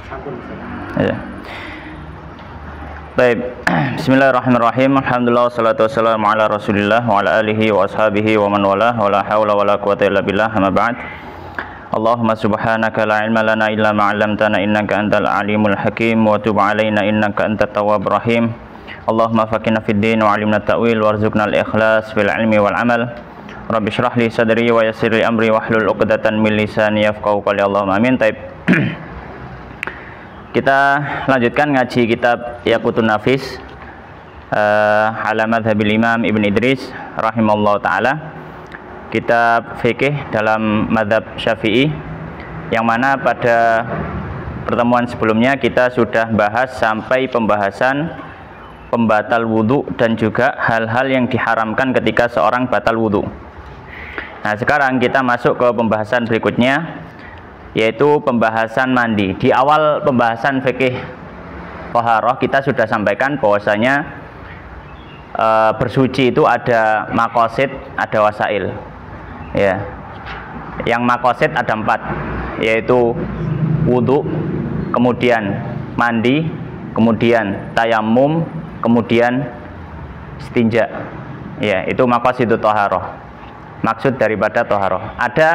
Ya. Baik. Bismillahirrahmanirrahim. Alhamdulillah wassalatu wassalamu ala Rasulillah wa ala alihi wa ashabihi wa man walah wa la haula wa la quwwata illa billah. Amma ba'd. Allahumma subhanaka la ilma lana illa ma 'allamtana innaka antal alimul hakim wa tub 'alaina innaka antat tawwabur rahim. Allahumma faqihna fid din wa 'allimna ta'wil warzuqna al-ikhlas fil 'ilmi wal 'amal. Rabbi shrah li sadri wa yassir li amri wahlul 'uqdatam min lisani yafqahu qawli. Allahumma amin. Taib. Kita lanjutkan ngaji kitab Yaqutun Nafis ala madhabil Imam Ibn Idris rahimahullah ta'ala, kitab fikih dalam madhab Syafi'i, yang mana pada pertemuan sebelumnya kita sudah bahas sampai pembahasan pembatal wudhu dan juga hal-hal yang diharamkan ketika seorang batal wudhu. Nah, sekarang kita masuk ke pembahasan berikutnya, yaitu pembahasan mandi. Di awal pembahasan fikih thaharah kita sudah sampaikan bahwasanya bersuci itu ada maqasid, ada wasail. Ya. Yang maqasid ada 4, yaitu wudhu, kemudian mandi, kemudian tayammum, kemudian istinja. Ya, itu maqasidut thaharah. Maksud daripada thaharah. Ada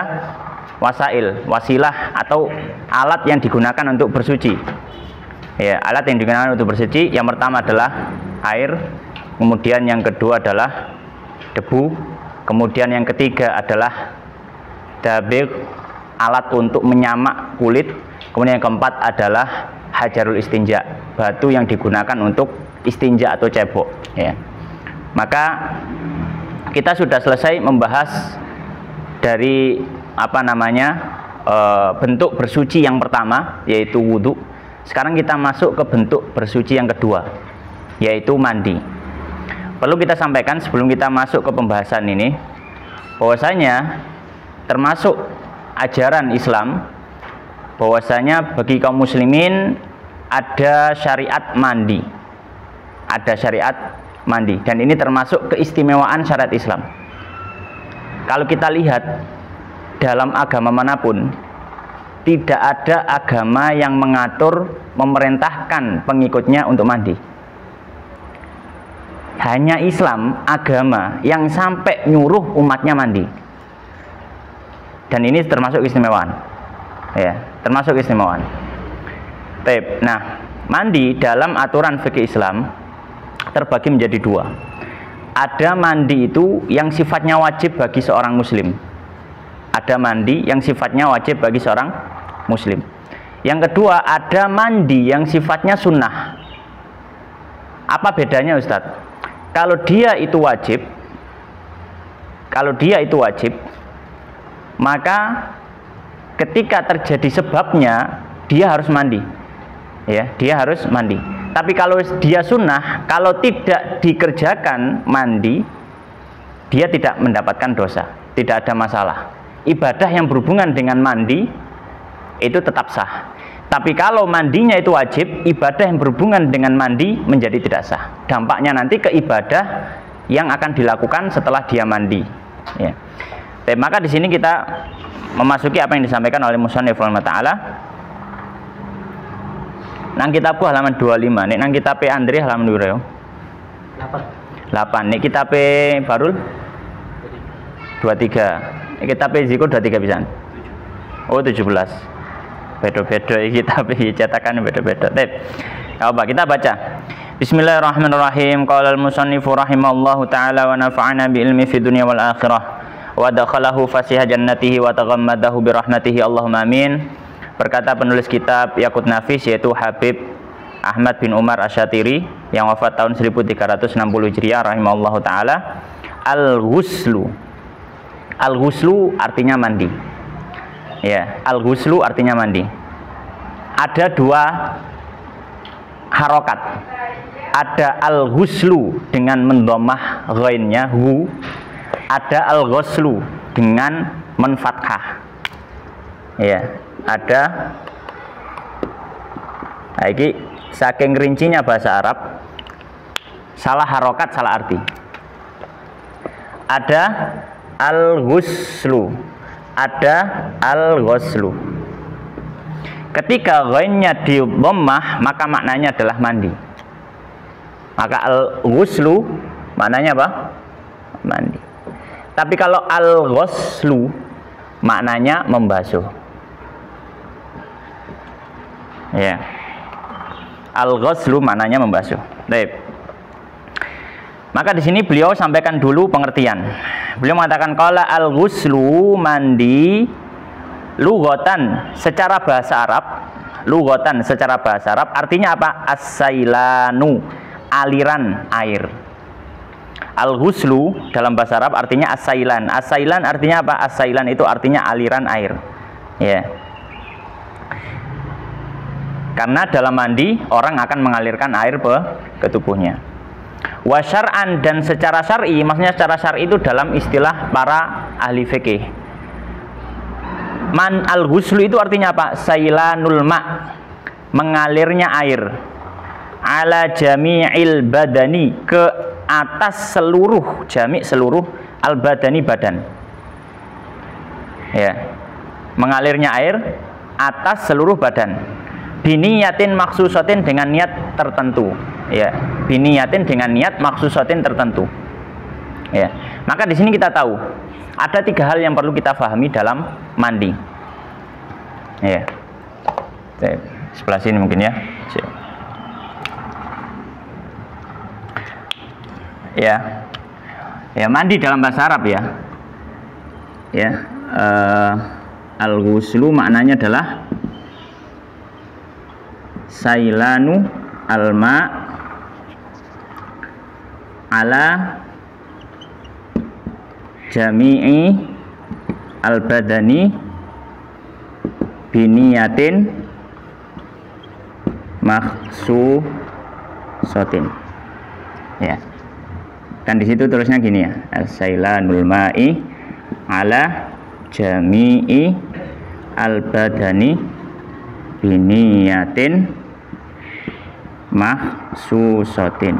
wasail, wasilah atau alat yang digunakan untuk bersuci. Ya, alat yang digunakan untuk bersuci yang pertama adalah air, kemudian yang kedua adalah debu, kemudian yang ketiga adalah dabir, alat untuk menyamak kulit, kemudian yang keempat adalah hajarul istinja, batu yang digunakan untuk istinja atau cebok. Ya. Maka kita sudah selesai membahas dari bentuk bersuci yang pertama, yaitu wudhu. Sekarang kita masuk ke bentuk bersuci yang kedua, yaitu mandi. Perlu kita sampaikan sebelum kita masuk ke pembahasan ini, bahwasanya termasuk ajaran Islam bahwasanya bagi kaum muslimin ada syariat mandi. Ada syariat mandi, dan ini termasuk keistimewaan syariat Islam. Kalau kita lihat dalam agama manapun, tidak ada agama yang mengatur, memerintahkan pengikutnya untuk mandi. Hanya Islam agama yang sampai nyuruh umatnya mandi. Dan ini termasuk keistimewaan. Ya, termasuk keistimewaan. Nah, mandi dalam aturan fikih Islam terbagi menjadi 2. Ada mandi itu yang sifatnya wajib bagi seorang muslim. Ada mandi yang sifatnya wajib bagi seorang muslim. Yang kedua, ada mandi yang sifatnya sunnah. Apa bedanya, Ustadz? Kalau dia itu wajib, maka ketika terjadi sebabnya dia harus mandi. Ya, dia harus mandi. Tapi kalau dia sunnah, kalau tidak dikerjakan mandi, dia tidak mendapatkan dosa, tidak ada masalah. Ibadah yang berhubungan dengan mandi itu tetap sah. Tapi kalau mandinya itu wajib, ibadah yang berhubungan dengan mandi menjadi tidak sah. Dampaknya nanti ke ibadah yang akan dilakukan setelah dia mandi. Ya. Maka di sini kita memasuki apa yang disampaikan oleh musannif rahimahullah ta'ala. Nang kitab halaman 25, nek nang kitab Andri halaman 8. 8. Nek kitab Barul 23. Kitab Ziko 23 pisan. Oh, 17. Beda-beda iki kitab cetakan beda-beda. Coba kita baca. Bismillahirrahmanirrahim. Qala al-musannifu rahimallahu taala wa nafa'ana bi ilmi fid dunya wal akhirah wa dakhalahu fasiha jannatihi wa taghammadahu bi rahmatihi Allahumma amin. Berkata penulis kitab Yaqut Nafis, yaitu Habib Ahmad bin Umar Asyatiri yang wafat tahun 1360 Hijriah rahimahullahu taala. Al-ghuslu artinya mandi. Ya, al-ghuslu artinya mandi. Ada 2 harokat. Ada al-ghuslu dengan mendomah ghainnya hu. Ada al-ghuslu dengan menfathah. Ya, ada. Nah, ini saking rincinya bahasa Arab, salah harokat salah arti. Ada al-ghuslu, ada al-ghuslu. Ketika ghainnya di dhammah maka maknanya adalah mandi. Maka al-ghuslu maknanya apa? Mandi. Tapi kalau al-ghuslu maknanya membasuh. Ya. Al-ghuslu maknanya membasuh. Baik. Maka di sini beliau sampaikan dulu pengertian. Beliau mengatakan qala al-ghuslu mandi lughatan secara bahasa Arab. Lughatan secara bahasa Arab artinya apa? As-sailanu, aliran air. Al-ghuslu dalam bahasa Arab artinya as-sailan. As-sailan artinya apa? As-sailan itu artinya aliran air. Ya. Karena dalam mandi orang akan mengalirkan air ke tubuhnya. Wa syar'an dan secara syar'i, maksudnya secara syar'i itu dalam istilah para ahli fikih. Man al-ghuslu itu artinya apa? Sailanul ma', mengalirnya air. Ala jami'il badani, ke atas seluruh, jami' seluruh, al-badani badan. Ya. Mengalirnya air atas seluruh badan. Biniyatin maksusatin dengan niat tertentu. Ya, biniyatin dengan niat maksusatin tertentu. Ya. Maka di sini kita tahu ada 3 hal yang perlu kita pahami dalam mandi. Ya. Sebelah sini mungkin ya. Ya. Ya, mandi dalam bahasa Arab ya. Ya, al-ghuslu maknanya adalah sailanu alma ala jami'i al-badani biniyatin makhsusatin. Ya. Kan di situ terusnya gini ya. As-sailanul ma'i ala jami'i al-badani biniyatin makhsusatin.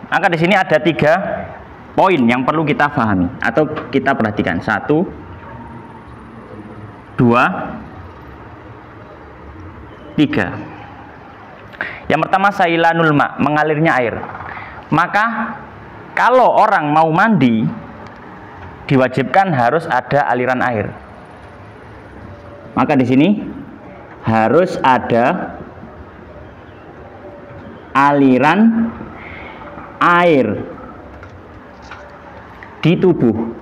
Maka di sini ada 3 poin yang perlu kita pahami atau kita perhatikan. 1, 2, 3. Yang pertama sailanul ma, mengalirnya air. Maka kalau orang mau mandi diwajibkan harus ada aliran air. Maka di sini harus ada aliran air di tubuh.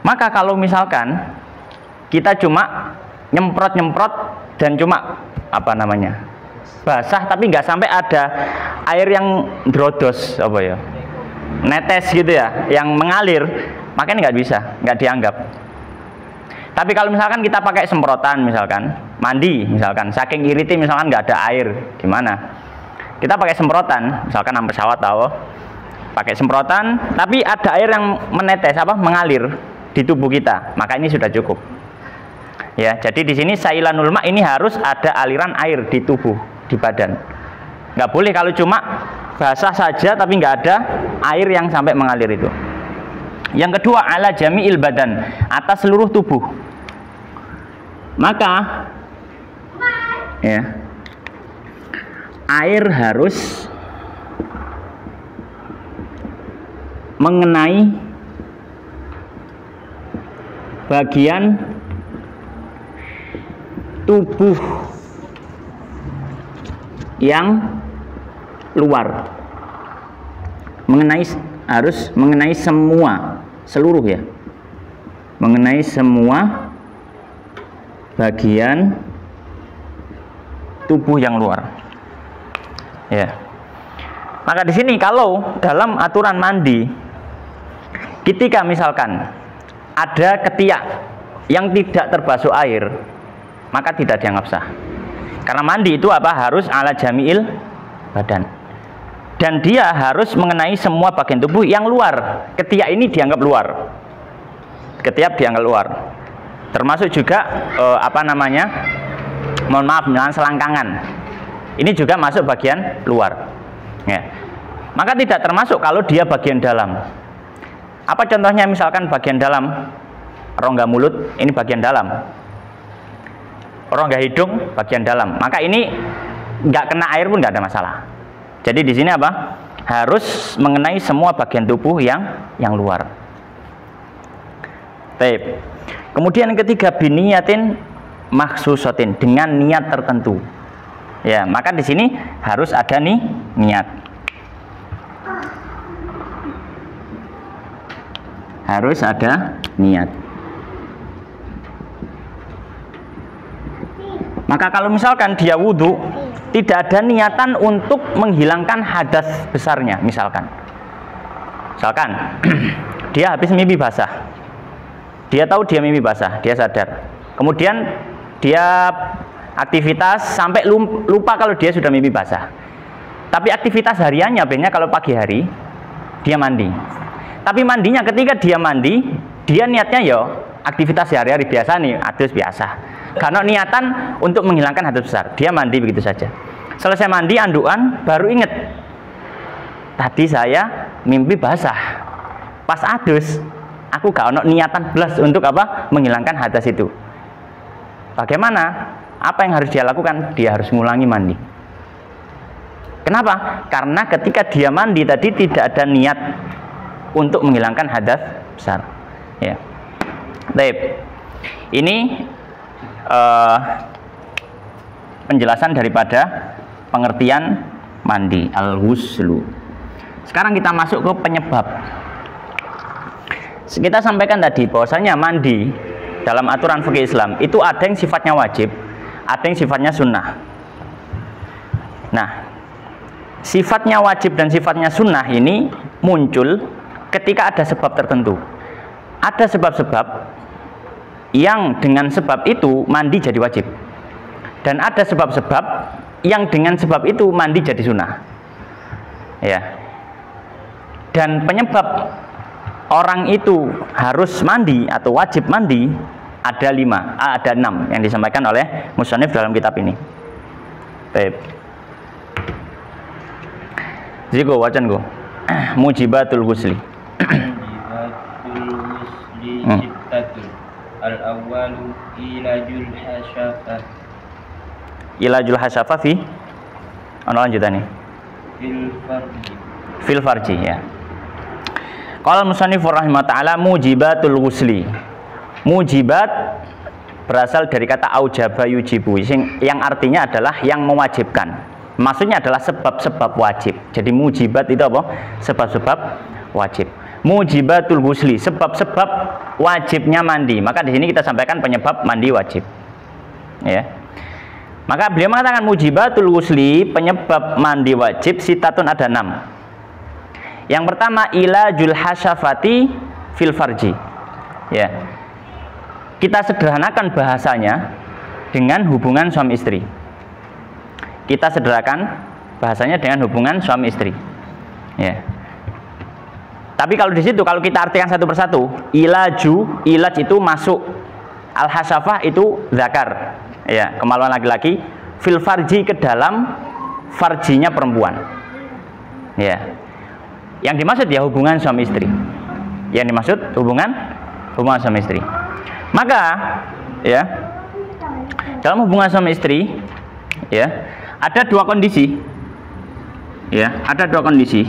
Maka kalau misalkan kita cuma nyemprot-nyemprot dan cuma apa namanya basah tapi nggak sampai ada air yang drodos apa ya, netes gitu ya, yang mengalir, makanya nggak bisa, nggak dianggap. Tapi kalau misalkan kita pakai semprotan, misalkan mandi, misalkan saking iritnya misalkan nggak ada air, gimana? Kita pakai semprotan, misalkan nang pesawat tahu, pakai semprotan, tapi ada air yang menetes apa, mengalir di tubuh kita, maka ini sudah cukup. Ya, jadi di sini sailanul ma ini harus ada aliran air di tubuh, di badan. Nggak boleh kalau cuma basah saja tapi nggak ada air yang sampai mengalir itu. Yang kedua ala jami'il badan, atas seluruh tubuh. Maka ya, air harus mengenai bagian tubuh yang luar, harus mengenai semua, seluruh ya, mengenai semua bagian tubuh yang luar. Ya. Maka di sini kalau dalam aturan mandi, ketika misalkan ada ketiak yang tidak terbasuh air, maka tidak dianggap sah. Karena mandi itu apa? Harus ala jami'il badan. Dan dia harus mengenai semua bagian tubuh yang luar. Ketiak ini dianggap luar. Ketiak dianggap luar. Termasuk juga apa namanya? Mohon maaf, misalnya selangkangan. Ini juga masuk bagian luar. Ya. Maka tidak termasuk kalau dia bagian dalam. Apa contohnya? Misalkan bagian dalam rongga mulut, ini bagian dalam. rongga hidung bagian dalam. Maka ini nggak kena air pun nggak ada masalah. Jadi di sini apa? Harus mengenai semua bagian tubuh yang luar. Baik. Kemudian yang ketiga, biniyatin makhsusatin, dengan niat tertentu. Ya, maka di sini harus ada nih niat. Harus ada niat. Maka kalau misalkan dia wudhu, tidak ada niatan untuk menghilangkan hadas besarnya, misalkan dia habis mimpi basah, dia tahu dia mimpi basah, dia sadar, kemudian dia aktivitas sampai lupa kalau dia sudah mimpi basah. Tapi aktivitas hariannya biasanya kalau pagi hari dia mandi. Tapi mandinya ketika dia mandi, dia niatnya ya aktivitas sehari-hari biasa nih, adus biasa. Karena niatan untuk menghilangkan hadas besar, dia mandi begitu saja. Selesai mandi anduan, baru ingat tadi saya mimpi basah. Pas adus, aku gak ono niatan belas untuk apa? Menghilangkan hadas itu. Bagaimana? Apa yang harus dia lakukan? Dia harus mengulangi mandi. Kenapa? Karena ketika dia mandi tadi tidak ada niat untuk menghilangkan hadas besar. Ya. Baik. Ini penjelasan daripada pengertian mandi, al-ghuslu. Sekarang kita masuk ke penyebab. Kita sampaikan tadi bahwasanya mandi dalam aturan fikih Islam itu ada yang sifatnya wajib, ada yang sifatnya sunnah. Nah, sifatnya wajib dan sifatnya sunnah ini muncul ketika ada sebab tertentu. Ada sebab-sebab yang dengan sebab itu mandi jadi wajib, dan ada sebab-sebab yang dengan sebab itu mandi jadi sunnah. Ya. Dan penyebab orang itu harus mandi atau wajib mandi ada 6 yang disampaikan oleh musannif dalam kitab ini. Baik. Zigo wacan go. Mujibatul ghusli. Mujibatul ghusli sittatul. Al-awwalu ilajul hasyafah. Ilajul hasyafah fi lanjutannya. Fil farji ya. Qala musannif rahimahullah taala mujibatul ghusli. Mujibat berasal dari kata aujaba yujibu yang artinya adalah yang mewajibkan. Maksudnya adalah sebab-sebab wajib. Jadi mujibat itu apa? Sebab-sebab wajib. Mujibatul ghusli, sebab-sebab wajibnya mandi. Maka di sini kita sampaikan penyebab mandi wajib. Ya. Maka beliau mengatakan mujibatul ghusli, penyebab mandi wajib sitatun ada 6. Yang pertama ilajul hasyafati fil farji. Ya. Kita sederhanakan bahasanya dengan hubungan suami istri. Kita sederhanakan bahasanya dengan hubungan suami istri. Ya. Tapi kalau di situ kalau kita artikan satu persatu, ilaj itu masuk, al hasyafah itu zakar, ya, kemaluan laki-laki, fil farji ke dalam farjinya perempuan. Ya. Yang dimaksud ya hubungan suami istri. Yang dimaksud hubungan suami istri. Maka ya dalam hubungan suami istri ya ada 2 kondisi. Ya, ada 2 kondisi.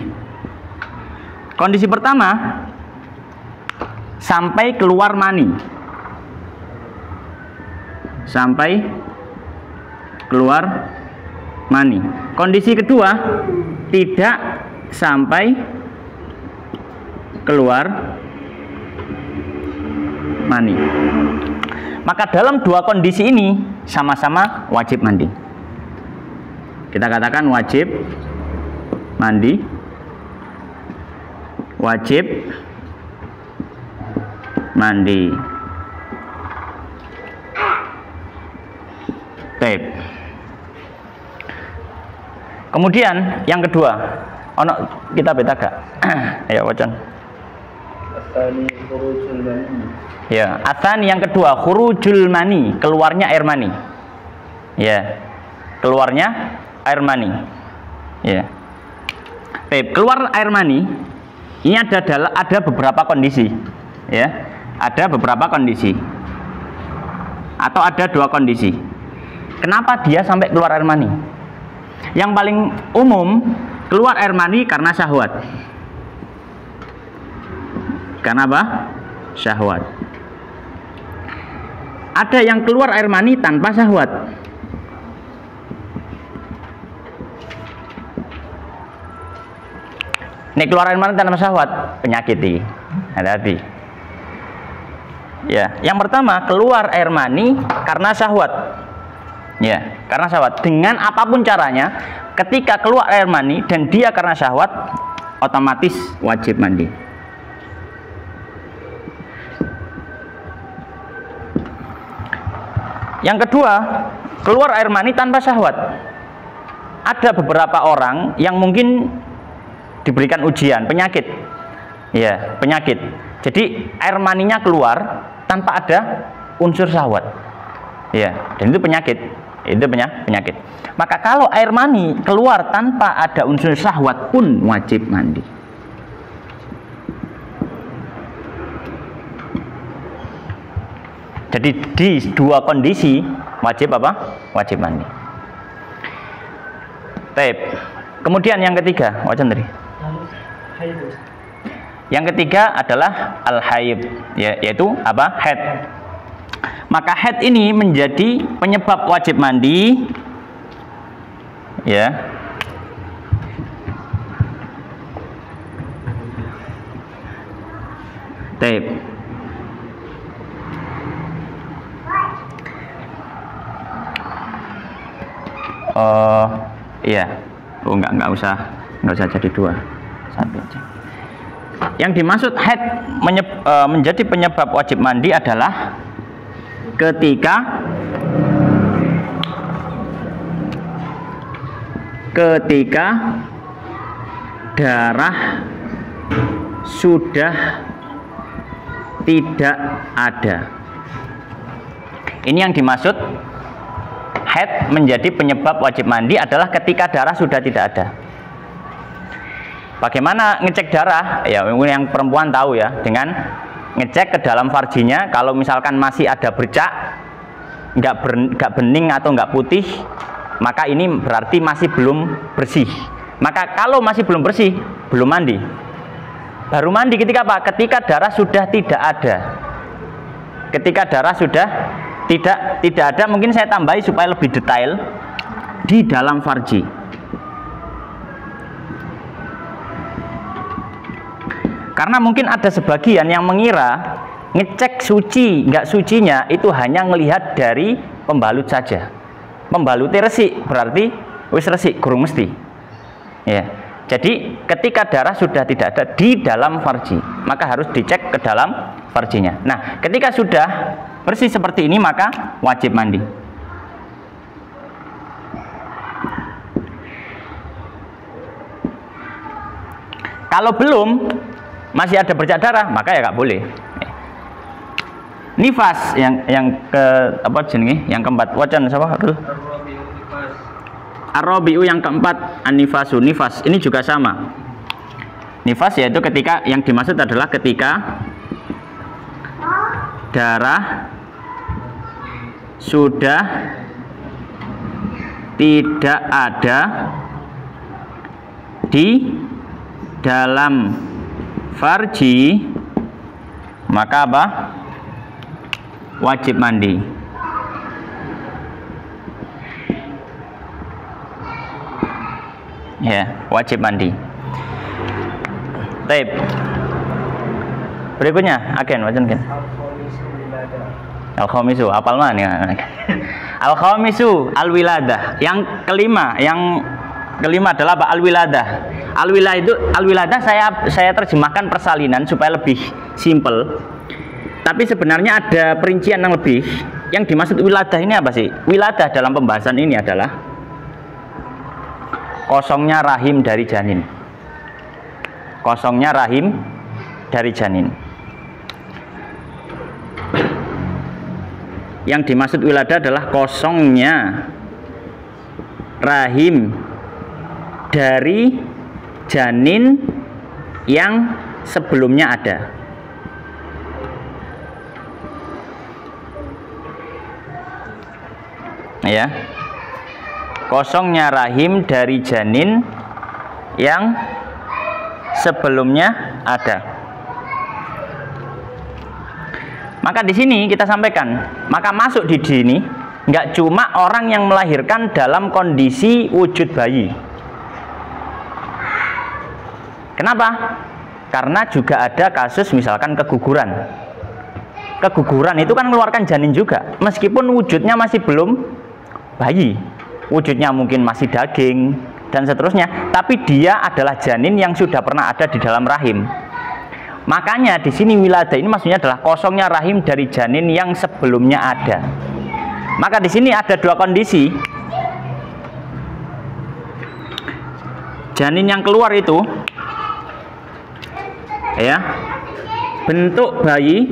Kondisi pertama sampai keluar mani. Sampai keluar mani. Kondisi kedua tidak sampai keluar mani. Maka dalam 2 kondisi ini sama-sama wajib mandi. Kita katakan wajib mandi. Wajib mandi. Baik. Kemudian yang kedua, ono kita beda gak? Ayo wacan. Asani khurujul mani. Ya, asani yang kedua khurujul mani, keluarnya air mani. Ya. Keluarnya air mani. Ya. Baik, keluar air mani ini ada beberapa kondisi, ya, ada beberapa kondisi, atau ada 2 kondisi. Kenapa dia sampai keluar air mani? Yang paling umum keluar air mani karena syahwat. Karena apa? Syahwat. Ada yang keluar air mani tanpa syahwat. Ini keluar air mani tanpa syahwat, penyakit ini. Hati-hati. Ya, yang pertama keluar air mani karena syahwat. Ya, karena syahwat. Dengan apapun caranya, ketika keluar air mani dan dia karena syahwat, otomatis wajib mandi. Yang kedua, keluar air mani tanpa syahwat. Ada beberapa orang yang mungkin diberikan ujian penyakit. Ya, penyakit. Jadi air maninya keluar tanpa ada unsur syahwat. Ya, dan itu penyakit. Itu penyakit. Maka kalau air mani keluar tanpa ada unsur syahwat pun wajib mandi. Jadi di dua kondisi wajib apa? Wajib mandi. Baik. Kemudian yang ketiga, wajan tadi. Yang ketiga adalah al-haid, yaitu apa? Haid. Maka haid ini menjadi penyebab wajib mandi, ya. Baik. Iya. Oh, enggak usah jadi dua. Satu aja. Yang dimaksud haid menjadi penyebab wajib mandi adalah ketika darah sudah tidak ada. Ini yang dimaksud haid menjadi penyebab wajib mandi adalah ketika darah sudah tidak ada. Bagaimana ngecek darah? Ya, yang perempuan tahu ya, dengan ngecek ke dalam farjinya. Kalau misalkan masih ada bercak, nggak bening atau nggak putih, maka ini berarti masih belum bersih. Maka kalau masih belum bersih, belum mandi. Baru mandi ketika apa? Ketika darah sudah tidak ada. Ketika darah sudah tidak ada, mungkin saya tambahi supaya lebih detail, di dalam farji. Karena mungkin ada sebagian yang mengira ngecek suci nggak sucinya itu hanya melihat dari pembalut saja. Pembalutnya resik, berarti wis resik, kurang mesti. Ya. Jadi ketika darah sudah tidak ada di dalam farji, maka harus dicek ke dalam farjinya. Nah, ketika sudah bersih seperti ini maka wajib mandi. Kalau belum, masih ada bercak darah, maka ya nggak boleh. Nifas yang ke apa jenenge? Yang keempat, wacan siapa? Ar-rabi'u yang keempat, an-nifasu. Nifas ini juga sama. Nifas yaitu ketika yang dimaksud adalah ketika darah sudah tidak ada di dalam farji, maka apa? Wajib mandi. Ya, wajib mandi. Baik. Berikutnya, agen wajan kan. Al-khamisu, apal mana? Al-khamisu, al-wiladah. Yang kelima adalah apa? Al-wiladah. Al-wiladah saya terjemahkan persalinan supaya lebih simpel. Tapi sebenarnya ada perincian yang lebih. Yang dimaksud wiladah ini apa sih? Wiladah dalam pembahasan ini adalah kosongnya rahim dari janin. Kosongnya rahim dari janin. Yang dimaksud wiladah adalah kosongnya rahim dari janin yang sebelumnya ada. Ya. Kosongnya rahim dari janin yang sebelumnya ada. Maka di sini kita sampaikan, maka masuk di sini nggak cuma orang yang melahirkan dalam kondisi wujud bayi. Kenapa? Karena juga ada kasus misalkan keguguran. Keguguran itu kan mengeluarkan janin juga, meskipun wujudnya masih belum bayi, wujudnya mungkin masih daging dan seterusnya, tapi dia adalah janin yang sudah pernah ada di dalam rahim. Makanya di sini wiladah ini maksudnya adalah kosongnya rahim dari janin yang sebelumnya ada. Maka di sini ada dua kondisi. Janin yang keluar itu, ya, bentuk bayi,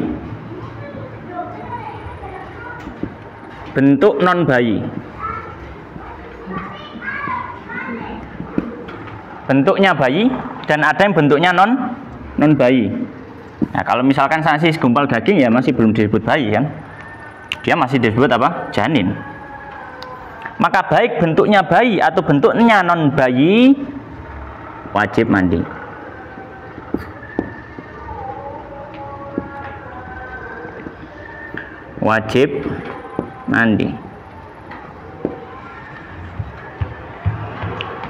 bentuk non bayi. Bentuknya bayi dan ada yang bentuknya non bayi. Nah, kalau misalkan sanksi segumpal daging ya masih belum disebut bayi kan? Dia masih disebut apa? Janin. Maka baik bentuknya bayi atau bentuknya non bayi wajib mandi. Wajib mandi.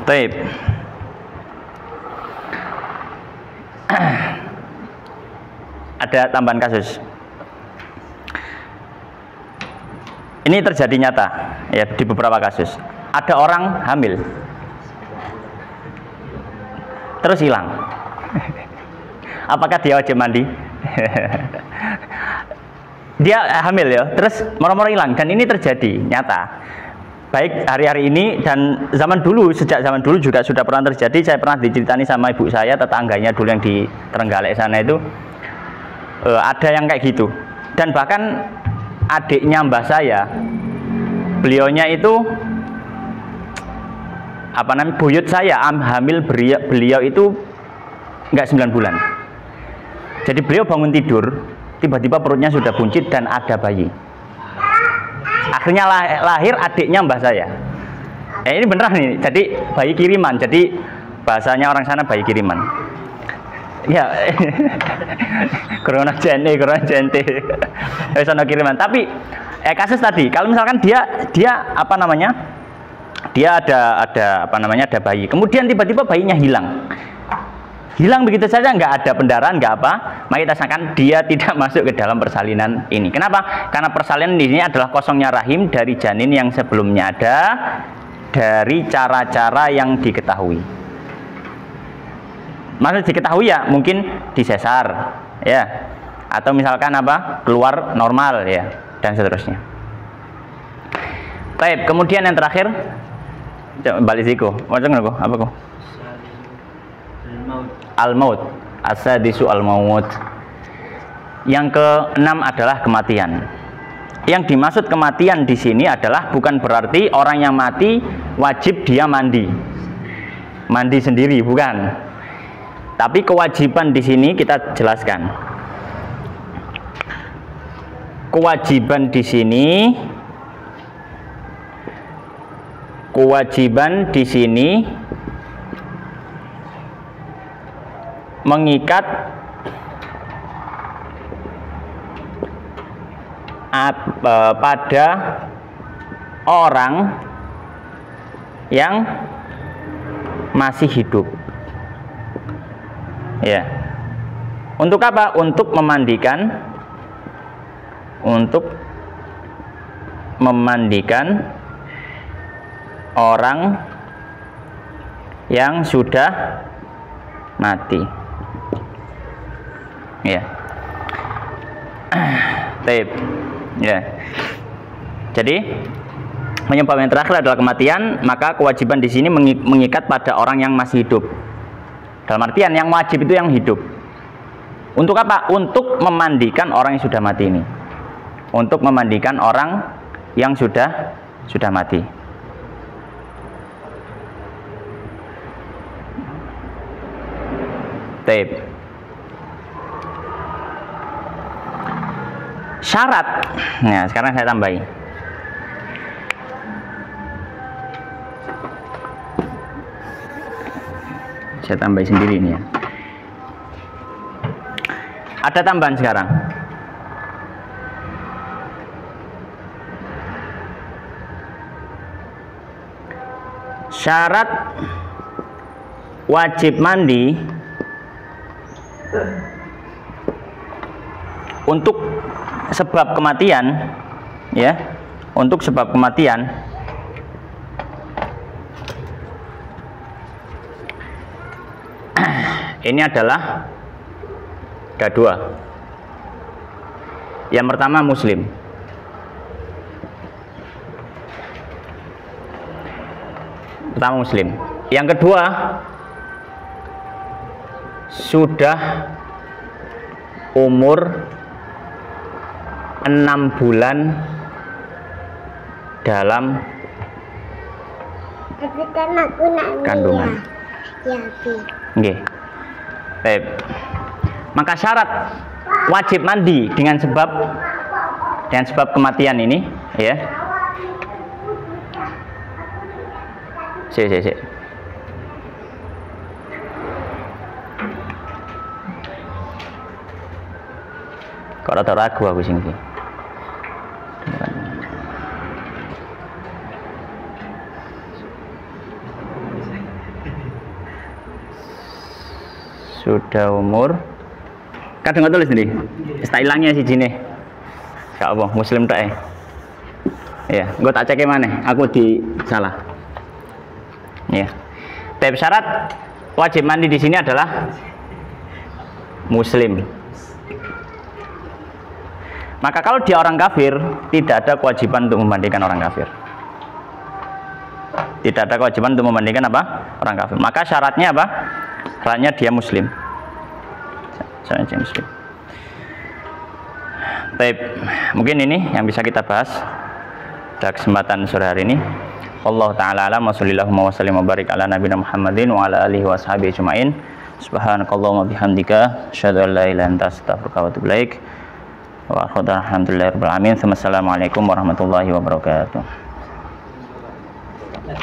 Taib. Ada tambahan kasus. Ini terjadi nyata ya di beberapa kasus. Ada orang hamil terus hilang. Apakah dia wajib mandi? Dia hamil ya, terus moro-moro hilang, dan ini terjadi nyata. Baik hari-hari ini dan zaman dulu, sejak zaman dulu juga sudah pernah terjadi. Saya pernah diceritani sama ibu saya, tetangganya dulu yang di Trenggalek sana itu ada yang kayak gitu. Dan bahkan adiknya mbah saya, beliaunya itu apa namanya, buyut saya hamil beliau itu enggak 9 bulan. Jadi beliau bangun tidur, tiba-tiba perutnya sudah buncit dan ada bayi. Akhirnya lahir adiknya mbah saya. Ini beneran nih, jadi bayi kiriman. Jadi bahasanya orang sana bayi kiriman. Ya, corona jente. Sono kiriman. Tapi kasus tadi, kalau misalkan dia apa namanya? Dia ada apa namanya? Ada bayi. Kemudian tiba-tiba bayinya hilang. Hilang begitu saja, nggak ada pendarahan, nggak apa. Maka kita sangkan dia tidak masuk ke dalam persalinan ini. Kenapa? Karena persalinan ini adalah kosongnya rahim dari janin yang sebelumnya ada, dari cara-cara yang diketahui. Maksud diketahui ya mungkin disesar, ya, atau misalkan apa, keluar normal, ya, dan seterusnya. Baik, kemudian yang terakhir, balik siku, apa kok? Al-maut, as-sadisu al-maut. Yang keenam adalah kematian. Yang dimaksud kematian di sini adalah bukan berarti orang yang mati wajib dia mandi sendiri, bukan. Tapi kewajiban di sini kita jelaskan. Kewajiban di sini mengikat pada orang yang masih hidup. Ya. Untuk apa? Untuk memandikan orang yang sudah mati. Ya. Taib. Ya. Jadi penyebab yang terakhir adalah kematian, maka kewajiban di sini mengikat pada orang yang masih hidup. Dalam artian yang wajib itu yang hidup. Untuk apa? Untuk memandikan orang yang sudah mati ini. Untuk memandikan orang yang sudah mati. Taib. Syarat. Nah, sekarang saya tambahi. Saya tambah sendiri ini ya. Ada tambahan sekarang. Syarat wajib mandi untuk sebab kematian, ya, untuk sebab kematian ini adalah ada dua. Yang pertama muslim. Pertama muslim. Yang kedua sudah umur 6 bulan dalam kandungan. Nggih. Baik. Maka syarat wajib mandi dengan sebab kematian ini, ya. Si. Kok rada ragu aku sing iki. Sudah umur kadang tulis nih, tak hilangnya si jine. Gak apa, muslim tak ya. Gue tak cek mana, aku di salah. Ya. Tapi syarat wajib mandi di sini adalah muslim. Maka kalau dia orang kafir, tidak ada kewajiban untuk memandikan orang kafir. Tidak ada kewajiban untuk memandikan apa? Orang kafir. Maka syaratnya apa? Syaratnya dia muslim. Syaratnya muslim. Baik, mungkin ini yang bisa kita bahas pada kesempatan sore hari ini. Allah taala alam wa sallallahu wa sallim wa barik ala nabiyina Muhammadin wa ala alihi wa sahbihi ajmain. Subhanakallahumma bihamdika asyhadu an la ilaha illa anta astaghfiruka wa atubu ilaik. Wa alhamdulillahi rabbil alamin. Assalamualaikum warahmatullahi wabarakatuh.